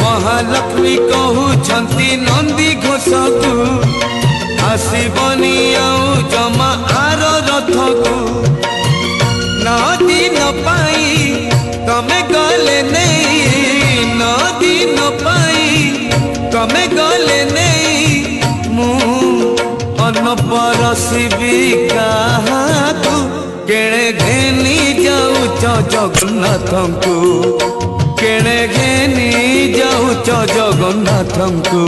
महालक्ष्मी कहउछंती नंदी घोष को आसबनी आउ जमा आर रथ को नदी न पाई तमे गले नहीं नदी न पाई तमे गले नहीं मु अन्न परसिबी काहाकू केणे घेनी जाऊच जगन्नाथ को केणे घेनी जाऊच जगन्नाथ को